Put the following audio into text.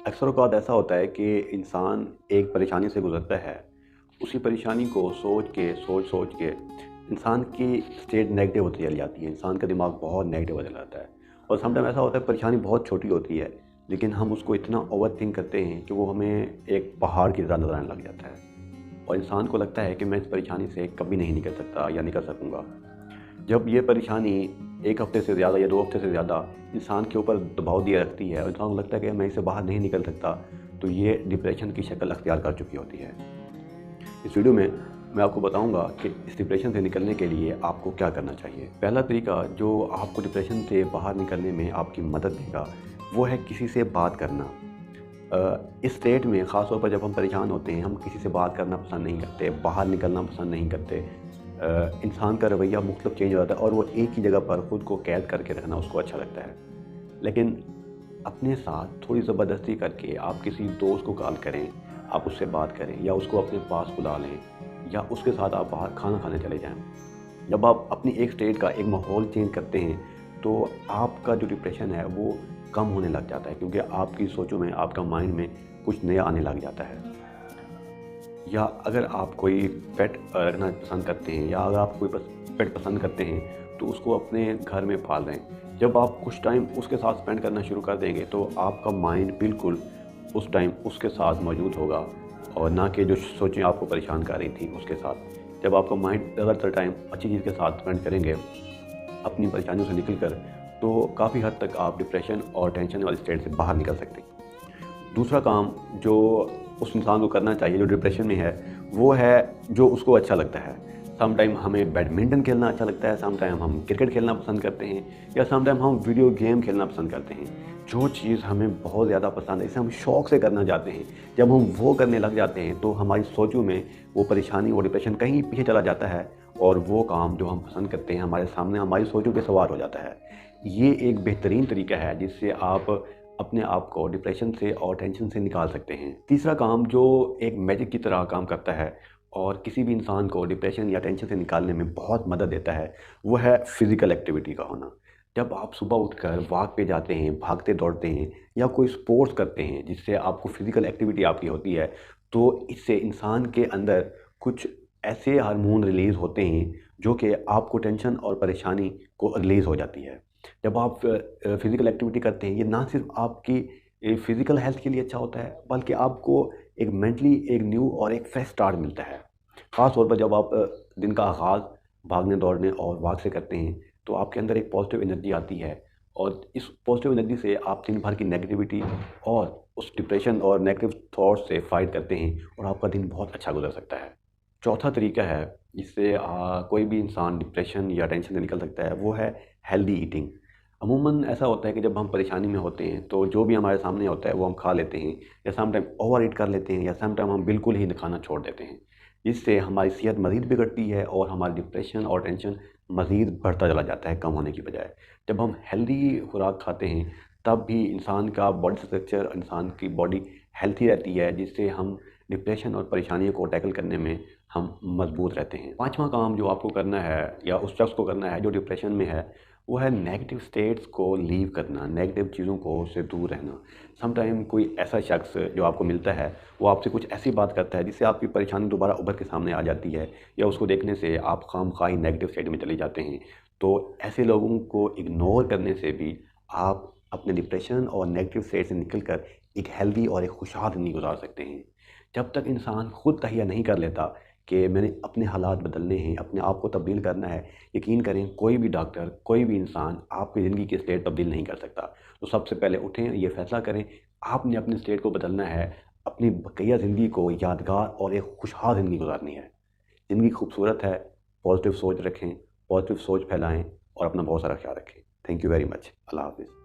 अक्सर औक़ात ऐसा होता है कि इंसान एक परेशानी से गुज़रता है। उसी परेशानी को सोच के इंसान की स्टेट नेगेटिव होती चली जाती है। इंसान का दिमाग बहुत नेगेटिव हो जाता है और समटाइम ऐसा होता है परेशानी बहुत छोटी होती है, लेकिन हम उसको इतना ओवरथिंक करते हैं कि वो हमें एक पहाड़ की तरह नज़र आने लग जाता है और इंसान को लगता है कि मैं इस परेशानी से कभी नहीं निकल सकता या निकल सकूँगा। जब ये परेशानी 1 हफ़्ते से ज़्यादा या 2 हफ़्ते से ज़्यादा इंसान के ऊपर दबाव दिए रखती है और इंसान को लगता है कि मैं इससे बाहर नहीं निकल सकता, तो ये डिप्रेशन की शक्ल अख्तियार कर चुकी होती है। इस वीडियो में मैं आपको बताऊंगा कि इस डिप्रेशन से निकलने के लिए आपको क्या करना चाहिए। पहला तरीका जो आपको डिप्रेशन से बाहर निकलने में आपकी मदद देगा, वो है किसी से बात करना। इस स्टेट में ख़ास तौर पर जब हम परेशान होते हैं, हम किसी से बात करना पसंद नहीं करते, बाहर निकलना पसंद नहीं करते। इंसान का रवैया मुख्तलिफ चेंज हो जाता है और वो एक ही जगह पर ख़ुद को कैद करके रखना उसको अच्छा लगता है। लेकिन अपने साथ थोड़ी ज़बरदस्ती करके आप किसी दोस्त को कॉल करें, आप उससे बात करें या उसको अपने पास बुला लें या उसके साथ आप बाहर खाना खाने चले जाएँ। जब आप अपनी एक स्टेट का एक माहौल चेंज करते हैं, तो आपका जो डिप्रेशन है वो कम होने लग जाता है, क्योंकि आपकी सोचों में, आपका माइंड में कुछ नया आने लग जाता है। या अगर आप कोई पेट रखना पसंद करते हैं या अगर आप कोई पेट पसंद करते हैं, तो उसको अपने घर में पाल लें। जब आप कुछ टाइम उसके साथ स्पेंड करना शुरू कर देंगे, तो आपका माइंड बिल्कुल उस टाइम उसके साथ मौजूद होगा और ना कि जो सोचें आपको परेशान कर रही थी उसके साथ। जब आपका माइंड ज़्यादातर टाइम अच्छी चीज़ के साथ स्पेंड करेंगे अपनी परेशानियों से निकल कर, तो काफ़ी हद तक आप डिप्रेशन और टेंशन वाली स्टेट से बाहर निकल सकते हैं। दूसरा काम जो उस इंसान को करना चाहिए जो डिप्रेशन में है, वो है जो उसको अच्छा लगता है। सम टाइम हमें बैडमिंटन खेलना अच्छा लगता है, सम टाइम हम क्रिकेट खेलना पसंद करते हैं या सम टाइम हम वीडियो गेम खेलना पसंद करते हैं। जो चीज़ हमें बहुत ज़्यादा पसंद है, इसे हम शौक़ से करना चाहते हैं, जब हम वो करने लग जाते हैं तो हमारी सोचों में वो परेशानी, वो डिप्रेशन कहीं पीछे चला जाता है और वो काम जो हम पसंद करते हैं हमारे सामने हमारी सोचों पे सवार हो जाता है। ये एक बेहतरीन तरीका है जिससे आप अपने आप को डिप्रेशन से और टेंशन से निकाल सकते हैं। तीसरा काम जो एक मैजिक की तरह काम करता है और किसी भी इंसान को डिप्रेशन या टेंशन से निकालने में बहुत मदद देता है, वो है फ़िज़िकल एक्टिविटी का होना। जब आप सुबह उठकर वॉक पे जाते हैं, भागते दौड़ते हैं या कोई स्पोर्ट्स करते हैं जिससे आपको फ़िज़िकल एक्टिविटी आपकी होती है, तो इससे इंसान के अंदर कुछ ऐसे हार्मोन रिलीज़ होते हैं जो कि आपको टेंशन और परेशानी को रिलीज़ हो जाती है। जब आप फ़िज़िकल एक्टिविटी करते हैं, ये ना सिर्फ आपकी फ़िज़िकल हेल्थ के लिए अच्छा होता है, बल्कि आपको एक मेंटली एक न्यू और एक फ्रेश स्टार्ट मिलता है। ख़ास तौर पर जब आप दिन का आगाज़ भागने, दौड़ने और वॉक से करते हैं, तो आपके अंदर एक पॉज़िटिव एनर्जी आती है और इस पॉज़िटिव एनर्जी से आप दिन भर की नेगेटिविटी और उस डिप्रेशन और नेगेटिव थॉट्स से फ़ाइट करते हैं और आपका दिन बहुत अच्छा गुज़र सकता है। चौथा तरीका है जिससे कोई भी इंसान डिप्रेशन या टेंशन से निकल सकता है, वो है हेल्दी ईटिंग। अमूमन ऐसा होता है कि जब हम परेशानी में होते हैं, तो जो भी हमारे सामने होता है वो हम खा लेते हैं या सम टाइम ओवर ईट कर लेते हैं या सम टाइम हम बिल्कुल ही खाना छोड़ देते हैं, जिससे हमारी सेहत मज़ीद बिगड़ती है और हमारी डिप्रेशन और टेंशन मज़ीद बढ़ता चला जाता है कम होने की बजाय। जब हम हेल्दी खुराक खाते हैं, तब भी इंसान का बॉडी स्ट्रक्चर, इंसान की बॉडी हेल्थी रहती है, जिससे हम डिप्रेशन और परेशानियों को टैकल करने में हम मजबूत रहते हैं। पाँचवा काम जो आपको करना है या उस शख्स को करना है जो डिप्रेशन में है, वो है नेगेटिव स्टेट्स को लीव करना, नेगेटिव चीज़ों को से दूर रहना। सम टाइम कोई ऐसा शख्स जो आपको मिलता है, वो आपसे कुछ ऐसी बात करता है जिससे आपकी परेशानी दोबारा उभर के सामने आ जाती है या उसको देखने से आप खामख़ा नेगेटिव स्टेट में चले जाते हैं। तो ऐसे लोगों को इग्नोर करने से भी आप अपने डिप्रेशन और नेगेटिव स्टेट से निकल कर एक हेल्दी और एक खुशहाल ज़िंदगी गुजार सकते हैं। जब तक इंसान खुद तहिया नहीं कर लेता कि मैंने अपने हालात बदलने हैं, अपने आप को तब्दील करना है, यकीन करें कोई भी डॉक्टर, कोई भी इंसान आपकी ज़िंदगी की स्टेट तब्दील नहीं कर सकता। तो सबसे पहले उठें, ये फ़ैसला करें, आपने अपनी स्टेट को बदलना है, अपनी बक़िया ज़िंदगी को यादगार और एक खुशहाल ज़िंदगी गुजारनी है। ज़िंदगी खूबसूरत है, पॉज़िटिव सोच रखें, पॉज़िटिव सोच फैलाएँ और अपना बहुत सारा ख़्याल रखें। Thank you very much. अल्लाह हाफ़िज़।